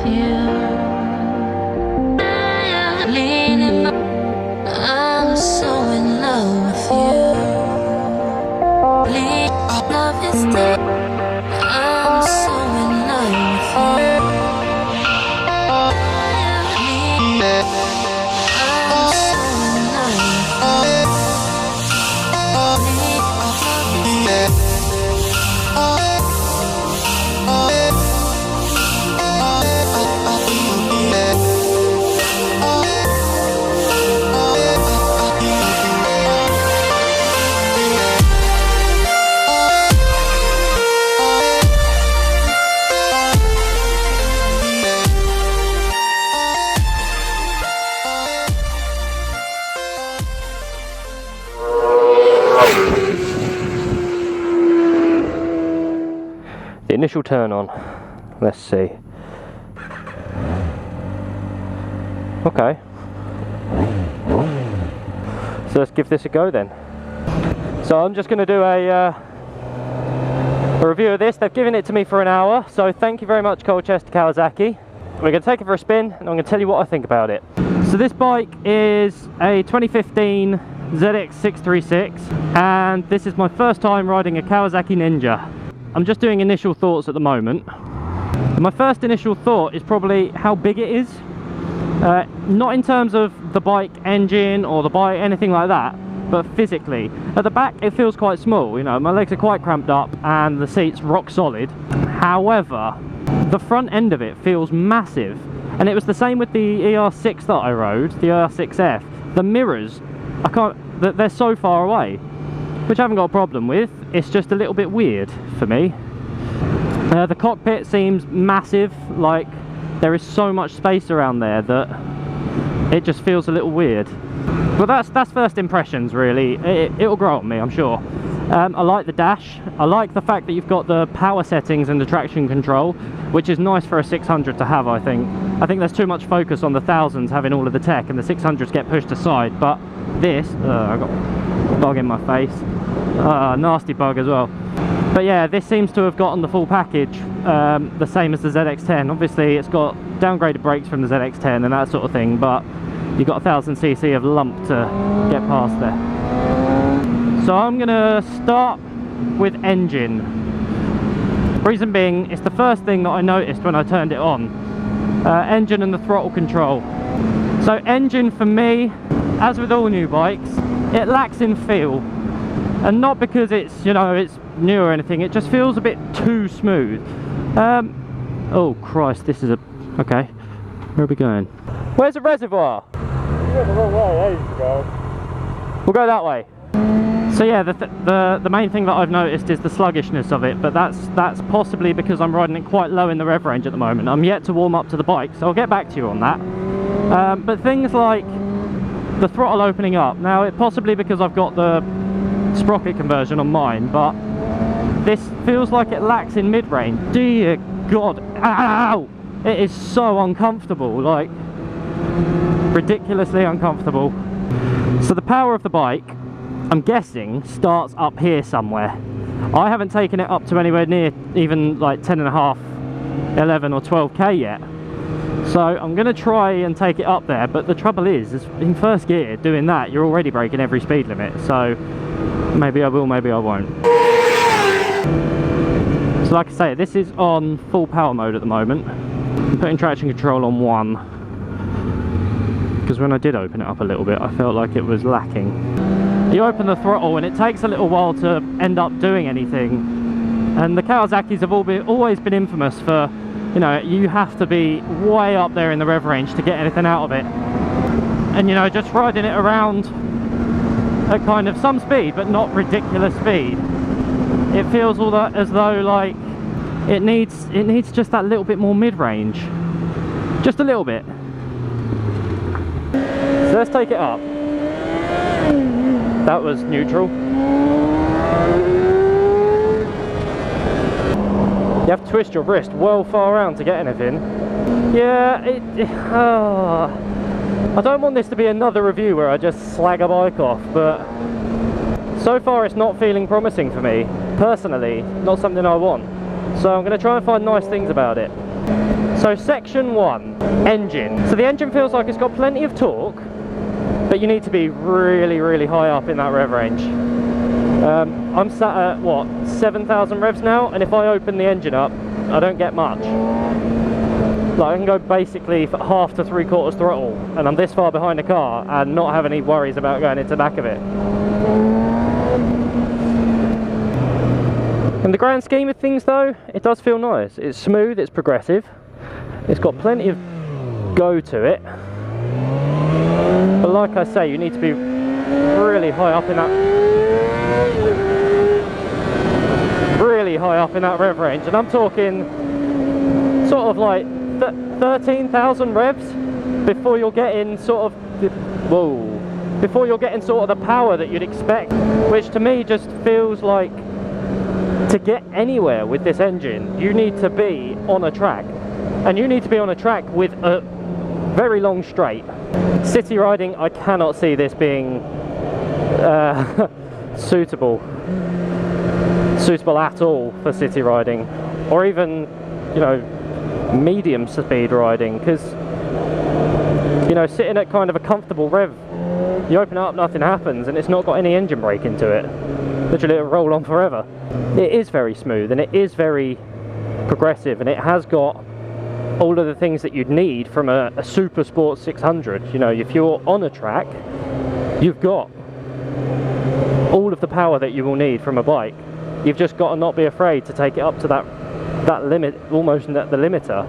you. Leaning, I'm so in love with you. Love is dead. I'm so in love with you. I'm so in love with you. The initial turn on, let's see. Okay, so let's give this a go then. So I'm just going to do a review of this. They've given it to me for an hour, so thank you very much Colchester Kawasaki. We're going to take it for a spin and I'm going to tell you what I think about it. So this bike is a 2015 ZX-636 and this is my first time riding a Kawasaki Ninja. I'm just doing initial thoughts at the moment. And my first initial thought is probably how big it is. Not in terms of the bike engine or the bike, anything like that, but physically. At the back it feels quite small, you know, my legs are quite cramped up and the seat's rock solid. However, the front end of it feels massive. And it was the same with the ER6 that I rode, the ER6F. The mirrors, they're so far away, which I haven't got a problem with. It's just a little bit weird for me. The cockpit seems massive, like there is so much space around there that it just feels a little weird. But that's first impressions really. It'll grow on me, I'm sure. I like the dash. I like the fact that you've got the power settings and the traction control, which is nice for a 600 to have, I think. I think there's too much focus on the 1000s having all of the tech and the 600s get pushed aside, but this, I got a bug in my face. Nasty bug as well. But yeah, this seems to have gotten the full package, the same as the ZX-10. Obviously it's got downgraded brakes from the ZX-10 and that sort of thing, but you've got 1000cc of lump to get past there. So I'm gonna start with engine. Reason being, it's the first thing that I noticed when I turned it on. Engine and the throttle control. So engine for me, as with all new bikes, it lacks in feel. And not because it's, you know, it's new or anything, it just feels a bit too smooth. Oh Christ, this is a... okay, where are we going? Where's the reservoir? You went the wrong way ages ago. We'll go that way. So yeah, the main thing that I've noticed is the sluggishness of it, but that's possibly because I'm riding it quite low in the rev range at the moment. I'm yet to warm up to the bike, so I'll get back to you on that. But things like the throttle opening up, now it possibly because I've got the sprocket conversion on mine, but this feels like it lacks in mid-range. Dear God, ow! It is so uncomfortable, like ridiculously uncomfortable. So the power of the bike, I'm guessing, starts up here somewhere. I haven't taken it up to anywhere near even like 10.5, 11 or 12k yet. So I'm going to try and take it up there, but the trouble is in first gear doing that you're already breaking every speed limit, so maybe I will, maybe I won't. So like I say, this is on full power mode at the moment. I'm putting traction control on 1, because when I did open it up a little bit I felt like it was lacking. You open the throttle and it takes a little while to end up doing anything, and the Kawasaki's have always been infamous for, you know, you have to be way up there in the rev range to get anything out of it. And you know, just riding it around at kind of some speed but not ridiculous speed, it feels all that as though like it needs just that little bit more mid-range, just a little bit. So let's take it up. That was neutral. You have to twist your wrist well far around to get anything. Yeah, I don't want this to be another review where I just slag a bike off, but so far it's not feeling promising for me. Personally, not something I want. So I'm going to try and find nice things about it. So section 1, engine. So the engine feels like it's got plenty of torque, but you need to be really, really high up in that rev range. I'm sat at, what, 7,000 revs now, and if I open the engine up, I don't get much. Like, I can go basically for half to 3/4 throttle, and I'm this far behind the car and not have any worries about going into the back of it. In the grand scheme of things though, it does feel nice. It's smooth, it's progressive, it's got plenty of go to it. But like I say, you need to be really high up in that rev range, and I'm talking sort of like 13,000 revs before you're getting sort of the power that you'd expect, which to me just feels like, to get anywhere with this engine you need to be on a track, and you need to be on a track with a very long straight. City riding, I cannot see this being suitable at all for city riding, or even, you know, medium speed riding, because, you know, sitting at kind of a comfortable rev, you open it up, nothing happens, and it's not got any engine brake into it. Literally it'll roll on forever. It is very smooth and it is very progressive, and it has got all of the things that you'd need from a super sport 600. You know, if you're on a track, you've got all of the power that you will need from a bike. You've just got to not be afraid to take it up to that limit, almost at the limiter.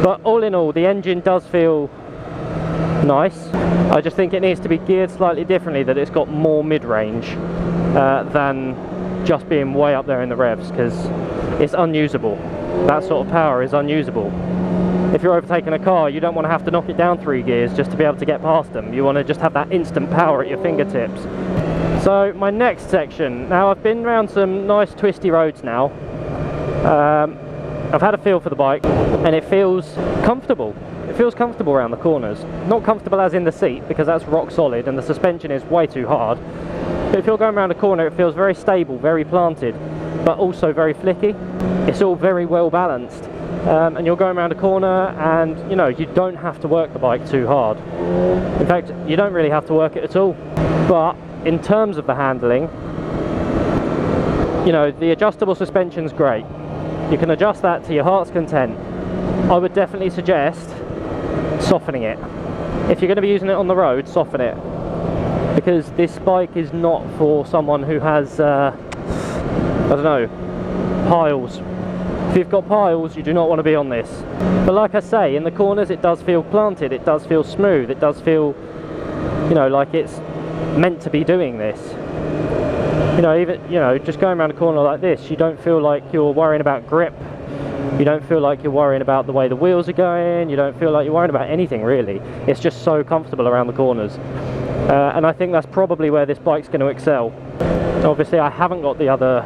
But all in all, the engine does feel nice. I just think it needs to be geared slightly differently, that it's got more mid-range than just being way up there in the revs, because it's unusable. That sort of power is unusable. If you're overtaking a car, you don't want to have to knock it down 3 gears just to be able to get past them. You want to just have that instant power at your fingertips. So my next section, now I've been around some nice twisty roads now. I've had a feel for the bike, and it feels comfortable. It feels comfortable around the corners. Not comfortable as in the seat, because that's rock solid and the suspension is way too hard. But if you're going around a corner, it feels very stable, very planted, but also very flicky. It's all very well balanced. And you're going around a corner, and you know, you don't have to work the bike too hard. In fact, you don't really have to work it at all. But in terms of the handling, you know, the adjustable suspension's great. You can adjust that to your heart's content. I would definitely suggest softening it. If you're going to be using it on the road, soften it, because this bike is not for someone who has I don't know, piles. If you've got piles, you do not want to be on this. But like I say, in the corners it does feel planted, it does feel smooth, it does feel, you know, like it's meant to be doing this. You know, even, you know, just going around a corner like this, you don't feel like you're worrying about grip. You don't feel like you're worrying about the way the wheels are going. You don't feel like you're worrying about anything really. It's just so comfortable around the corners. And I think that's probably where this bike's going to excel. Obviously I haven't got the other,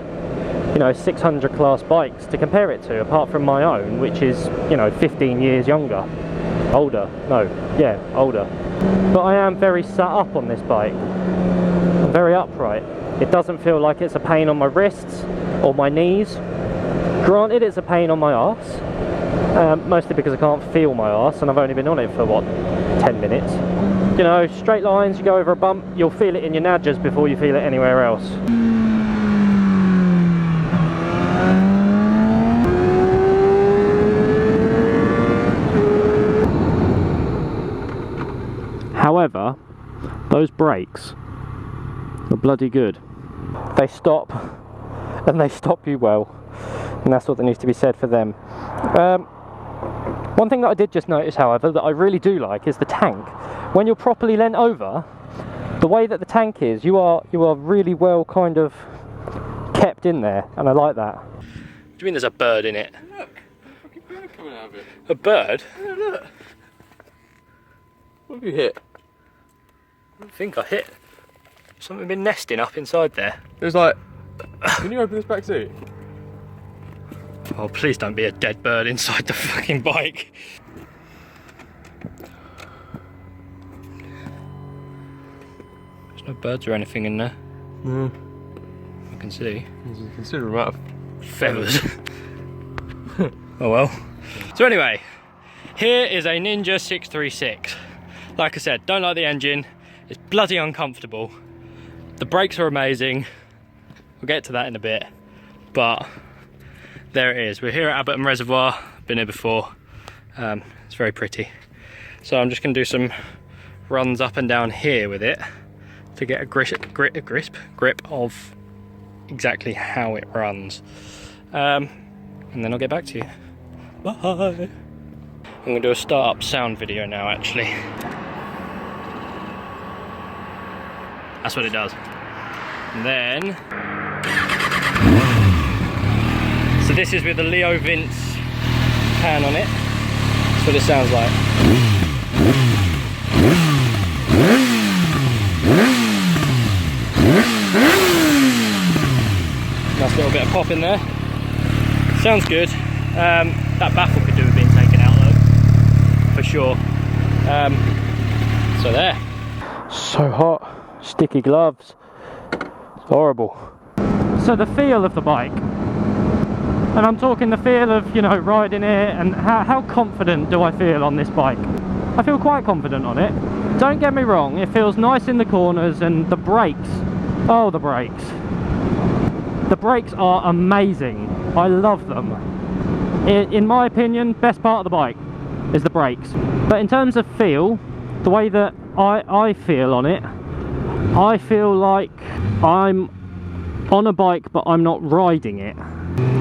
you know, 600 class bikes to compare it to, apart from my own, which is, you know, 15 years younger. Older. But I am very sat up on this bike. I'm very upright. It doesn't feel like it's a pain on my wrists or my knees. Granted, it's a pain on my arse, mostly because I can't feel my arse, and I've only been on it for, what, 10 minutes. You know, straight lines, you go over a bump, you'll feel it in your nudges before you feel it anywhere else. However, those brakes are bloody good. They stop, and they stop you well, and that's what needs to be said for them. One thing that I did just notice, however, that I really do like is the tank. When you're properly leant over, the way that the tank is, you are really well kind of kept in there, and I like that. What do you mean there's a bird in it? Look, there's a fucking bird coming out of it. A bird? Yeah, look. What have you hit? I think I hit. Something been nesting up inside there. There's like, can you open this back seat? Oh, please don't be a dead bird inside the fucking bike. There's no birds or anything in there. No. I can see. There's a considerable amount of feathers. Oh well. So anyway, Here is a Ninja 636. Like I said, don't like the engine. It's bloody uncomfortable. The brakes are amazing. We'll get to that in a bit. But there it is. We're here at Abberton Reservoir. Been here before. It's very pretty. So I'm just going to do some runs up and down here with it to get a grip of exactly how it runs. And then I'll get back to you. Bye. I'm going to do a start-up sound video now, actually. That's what it does. And then... So this is with the Leo Vince pan on it. That's what it sounds like. Nice little bit of pop in there. Sounds good. That baffle could do with being taken out though, for sure. So there. So hot, sticky gloves. It's horrible. So the feel of the bike, and I'm talking the feel of, you know, riding it, and how confident do I feel on this bike? I feel quite confident on it. Don't get me wrong, it feels nice in the corners, and the brakes, oh the brakes. The brakes are amazing. I love them. In my opinion, best part of the bike is the brakes. But in terms of feel, the way that I feel on it, I feel like I'm on a bike but I'm not riding it.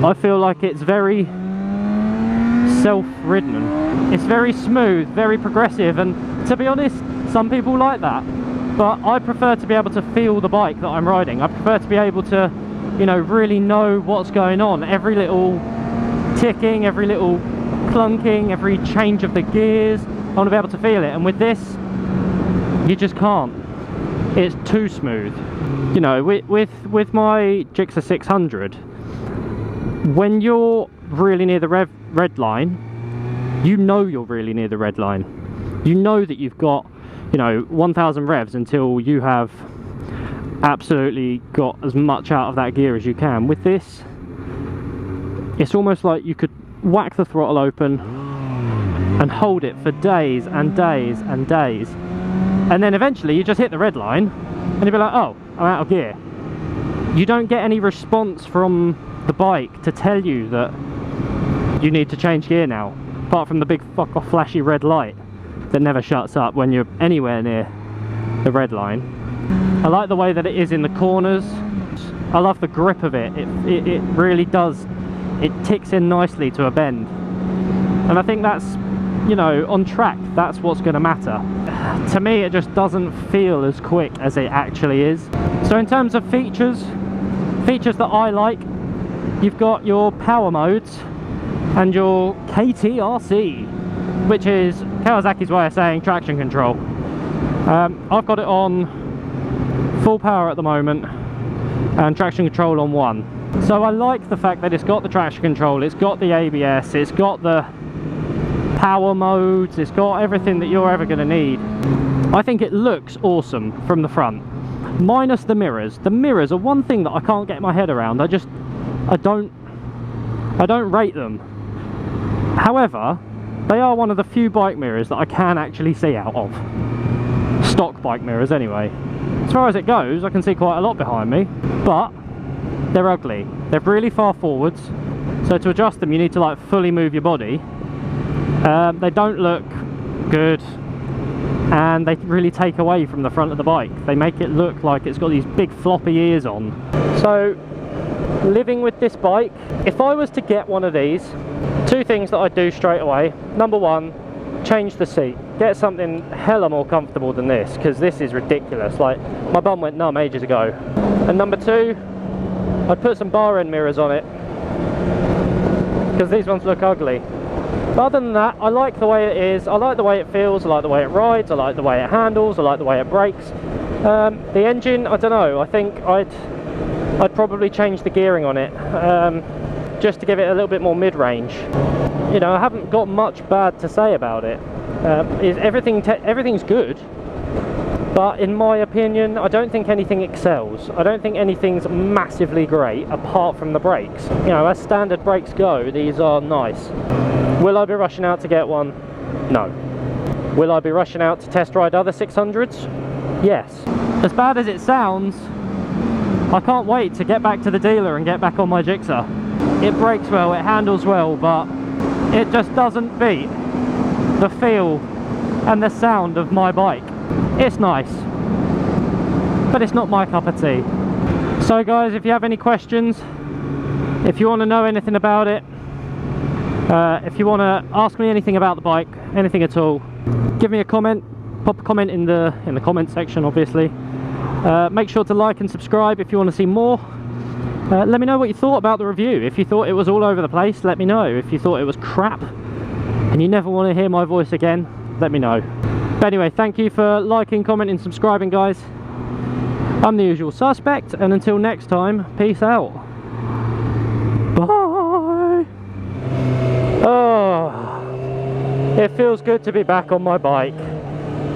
I feel like it's very self-ridden. It's very smooth, very progressive, and to be honest, some people like that. But I prefer to be able to feel the bike that I'm riding. I prefer to be able to, you know, really know what's going on. Every little ticking, every little clunking, every change of the gears, I want to be able to feel it. And with this, you just can't. It's too smooth. You know, with my Gixxer 600, when you're really near the red line, you know you're really near the red line. You know that you've got, you know, 1000 revs until you have absolutely got as much out of that gear as you can. With this, it's almost like you could whack the throttle open and hold it for days and days and days, and then eventually you just hit the red line and you'll be like, oh, I'm out of gear. You don't get any response from the bike to tell you that you need to change gear now, apart from the big fuck off flashy red light that never shuts up when you're anywhere near the red line. I like the way that it is in the corners. I love the grip of it. It really does. It ticks in nicely to a bend. And I think that's, you know, on track, that's what's going to matter. To me, it just doesn't feel as quick as it actually is. So in terms of features that I like, you've got your power modes and your KTRC, which is Kawasaki's way of saying traction control. I've got it on full power at the moment and traction control on 1. So I like the fact that it's got the traction control, it's got the ABS, it's got the power modes, it's got everything that you're ever going to need. I think it looks awesome from the front, minus the mirrors. The mirrors are one thing that I can't get my head around. I don't rate them. However, they are one of the few bike mirrors that I can actually see out of. Stock bike mirrors anyway. As far as it goes, I can see quite a lot behind me, but they're ugly. They're really far forwards, so to adjust them you need to like fully move your body. They don't look good, and they really take away from the front of the bike. They make it look like it's got these big floppy ears on. So living with this bike, if I was to get one of these, 2 things that I'd do straight away. Number 1, change the seat. Get something hella more comfortable than this, because this is ridiculous. Like, my bum went numb ages ago. And number 2, I'd put some bar end mirrors on it, because these ones look ugly. But other than that, I like the way it is, I like the way it feels, I like the way it rides, I like the way it handles, I like the way it brakes. The engine, I don't know, I think I'd probably change the gearing on it, just to give it a little bit more mid-range. You know, I haven't got much bad to say about it. Everything's good, but in my opinion, I don't think anything excels. I don't think anything's massively great apart from the brakes. You know, as standard brakes go, these are nice. Will I be rushing out to get one? No. Will I be rushing out to test ride other 600s? Yes. As bad as it sounds, I can't wait to get back to the dealer and get back on my Gixxer. It brakes well, it handles well, but it just doesn't beat the feel and the sound of my bike. It's nice, but it's not my cup of tea. So guys, if you have any questions, if you want to know anything about it, if you want to ask me anything about the bike, anything at all, give me a comment. Pop a comment in the comment section, obviously. Make sure to like and subscribe if you want to see more. Let me know what you thought about the review. If you thought it was all over the place, let me know. If you thought it was crap and you never want to hear my voice again, let me know. But anyway, thank you for liking, commenting, subscribing, guys. I'm the usual suspect, and until next time, peace out. Bye. Oh, it feels good to be back on my bike.